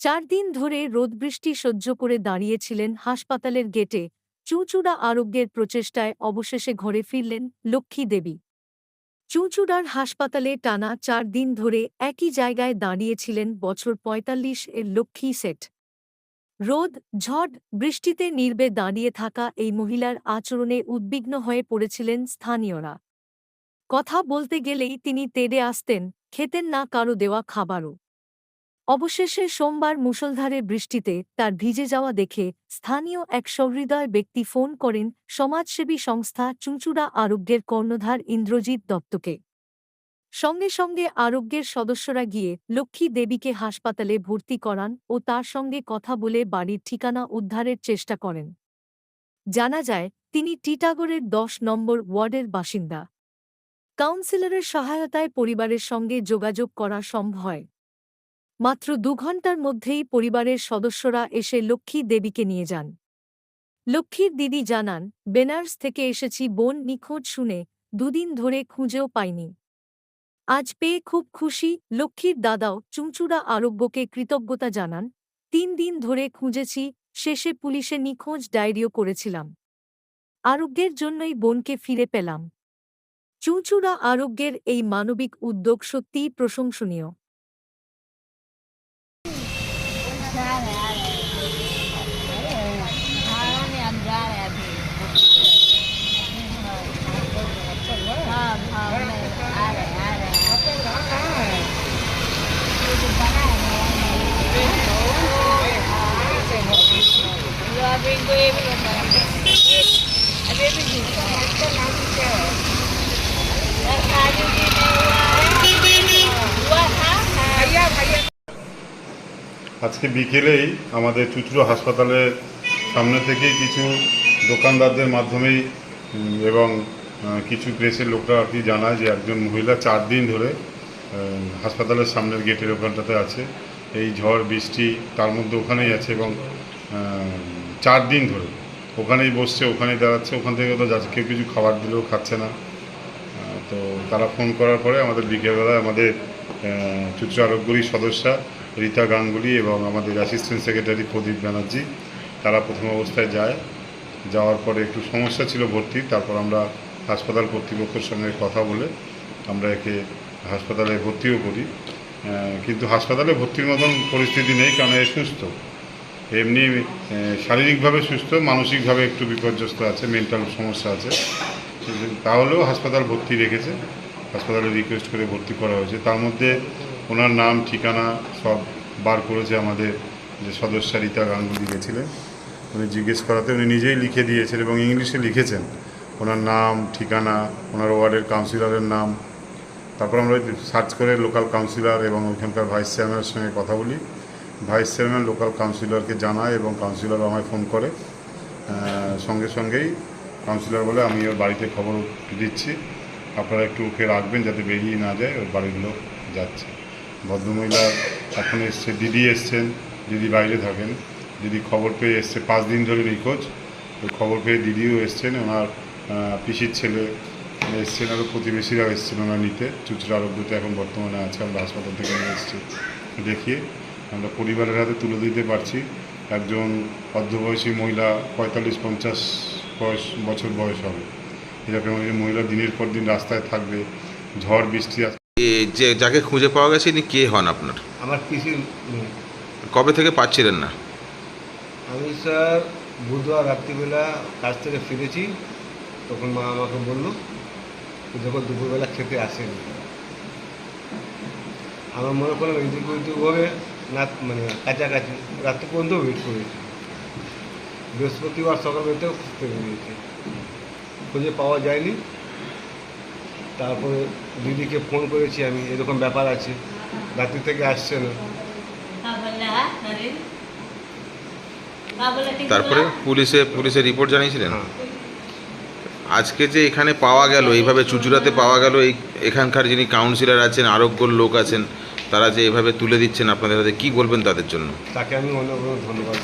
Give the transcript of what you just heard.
4 দিন ধরে রোদবৃষ্টি সহ্য করে দাঁড়িয়েছিলেন হাসপাতালের গেটে। চুঁচুড়া আরোগ্যের প্রচেষ্টায় অবশেষে ঘরে ফিরলেন লক্ষ্মী দেবী। চুঁচুড়ার হাসপাতালে টানা 4 দিন ধরে একই জায়গায় দাঁড়িয়েছিলেন বছর ৪৫ এর লক্ষ্মী সেঠ। রোদ, ঝড়, বৃষ্টিতে নীরবে দাঁড়িয়ে থাকা এই মহিলার আচরণে উদ্বিগ্ন হয়ে পড়েছিলেন স্থানীয়রা। কথা বলতে গেলেই তিনি তেড়ে আসতেন, খেতেন না কারো দেওয়া খাবারও। অবশেষে সোমবার মুষলধারে বৃষ্টিতে তার ভিজে যাওয়া দেখে স্থানীয় এক সহৃদয় ব্যক্তি ফোন করেন সমাজসেবী সংস্থা চুঁচুড়া আরোগ্যের কর্ণধার ইন্দ্রজিৎ দত্তকে। সঙ্গে সঙ্গে আরোগ্যের সদস্যরা গিয়ে লক্ষ্মী দেবীকে হাসপাতালে ভর্তি করান ও তার সঙ্গে কথা বলে বাড়ির ঠিকানা উদ্ধারের চেষ্টা করেন। জানা যায়, তিনি টিটাগড়ের ১০ নম্বর ওয়ার্ডের বাসিন্দা। কাউন্সিলরের সহায়তায় পরিবারের সঙ্গে যোগাযোগ করা সম্ভব হয়। মাত্র ২ ঘণ্টার মধ্যেই পরিবারের সদস্যরা এসে লক্ষ্মী দেবীকে নিয়ে যান। লক্ষ্মীর দিদি জানান, বেনারস থেকে এসেছি, বোন নিখোঁজ শুনে ২ দিন ধরে খুঁজেও পাইনি। আজ পেয়ে খুব খুশি। লক্ষ্মীর দাদাও চুঁচুড়া আরোগ্যকে কৃতজ্ঞতা জানান। ৩ দিন ধরে খুঁজেছি, শেষে পুলিশে নিখোঁজ ডায়েরিও করেছিলাম। আরোগ্যের জন্যই বোনকে ফিরে পেলাম। চুঁচুড়া আরোগ্যের এই মানবিক উদ্যোগ সত্যিই প্রশংসনীয়। আজকে বিকেলেই আমাদের চুঁচুড়া হাসপাতালের সামনে থেকেই কিছু দোকানদারদের মাধ্যমেই এবং কিছু প্রেসের লোকরা আর কি জানায় যে একজন মহিলা 4 দিন ধরে হাসপাতালের সামনের গেটের ওখানটাতে আছে। এই ঝড় বৃষ্টি তার মধ্যে ওখানেই আছে এবং 4 দিন ধরে ওখানেই বসছে, ওখানেই দাঁড়াচ্ছে, ওখান থেকে তো যাচ্ছে, কেউ কিছু খাবার দিলেও খাচ্ছে না। তো তারা ফোন করার পরে আমাদের বিকেলবেলায় আমাদের চুঁচুড়া আরোগ্যেরই সদস্যা রীতা গাঙ্গুলি এবং আমাদের অ্যাসিস্ট্যান্ট সেক্রেটারি প্রদীপ ব্যানার্জি, তারা প্রথম অবস্থায় যায়। যাওয়ার পরে একটু সমস্যা ছিল ভর্তির, তারপর আমরা হাসপাতাল কর্তৃপক্ষের সঙ্গে কথা বলে আমরা একে হাসপাতালে ভর্তিও করি। কিন্তু হাসপাতালে ভর্তির মতন পরিস্থিতি নেই, কারণ এ সুস্থ, এমনি শারীরিকভাবে সুস্থ, মানসিকভাবে একটু বিপর্যস্ত আছে, মেন্টাল সমস্যা আছে। তাহলেও হাসপাতাল ভর্তি রেখেছে, হাসপাতালে রিকোয়েস্ট করে ভর্তি করা হয়েছে। তার মধ্যে ওনার নাম ঠিকানা সব বার করেছে আমাদের যে সদস্যা রীতা গাঙ্গুলি গেছিলেন, উনি জিজ্ঞেস করাতে উনি নিজেই লিখে দিয়েছেন এবং ইংলিশে লিখেছেন ওনার নাম ঠিকানা, ওনার ওয়ার্ডের কাউন্সিলরের নাম। তারপর আমরা সার্চ করে লোকাল কাউন্সিলর এবং ওইখানকার ভাইস চেয়ারম্যানের সঙ্গে কথা বলি। ভাইস চেয়ারম্যান লোকাল কাউন্সিলরকে জানায় এবং কাউন্সিলর আমায় ফোন করে। সঙ্গে সঙ্গেই কাউন্সিলর বলে, আমি ওর বাড়িতে খবর দিচ্ছি, আপনারা একটু ওকে রাখবেন যাতে বেরিয়ে না যায়, ওর বাড়ির লোক যাচ্ছে। ভদ্রমহিলা এখন এসছে, দিদি এসছেন, দিদি বাইরে থাকেন, দিদি খবর পেয়ে এসছে, 5 দিন ধরে নিখোঁজ। ওই খবর পেয়ে দিদিও এসছেন, ওনার পিসির ছেলে এসছেন, আরও প্রতিবেশীরাও এসছেন ওনার নিতে। চুঁচুড়া আরোগ্যতে এখন বর্তমানে আছে, আমরা হাসপাতাল থেকে নিয়ে এসেছি। দেখিয়ে আমরা পরিবারের হাতে তুলে দিতে পারছি একজন অর্ধবয়সী মহিলা, 45-50 বছর বয়স হবে। এরকম মহিলা দিনের পর দিন রাস্তায় থাকবে, ঝড় বৃষ্টি। যে যাকে খুঁজে পাওয়া গেছে ইনি কে হন আপনার? আমার পিসির মেয়ে। কবে থেকে পাচ্ছিলেন না? আমি স্যার বুধবার রাত্রিবেলা কাজ থেকে ফিরেছি, তখন মা আমাকে বললো যখন দুপুরবেলা খেতে আসেনি। আমার মনে করলাম এদিক ওইদিকভাবে না, মানে কাছাকাছি রাত্রি পর্যন্ত ওয়েট করেছি। বৃহস্পতিবার সকালবেলাতেও খুঁজতে বেরিয়েছি, খুঁজে পাওয়া যায়নি। তারপরে দিদিকে ফোন করেছি আমি, এরকম ব্যাপার আছে, রাত্রি থেকে আসছে না। তারপরে পুলিশে রিপোর্ট জানিয়েছিলেন? হ্যাঁ। আজকে যে এখানে পাওয়া গেল, এইভাবে চুঁচুড়াতে পাওয়া গেল, এখানকার যিনি কাউন্সিলর আছেন, আরোগ্যর লোক আছেন, তারা যে এভাবে তুলে দিচ্ছেন আপনাদের হাতে, কী বলবেন তাদের জন্য? তাকে আমি অনেক ধন্যবাদ।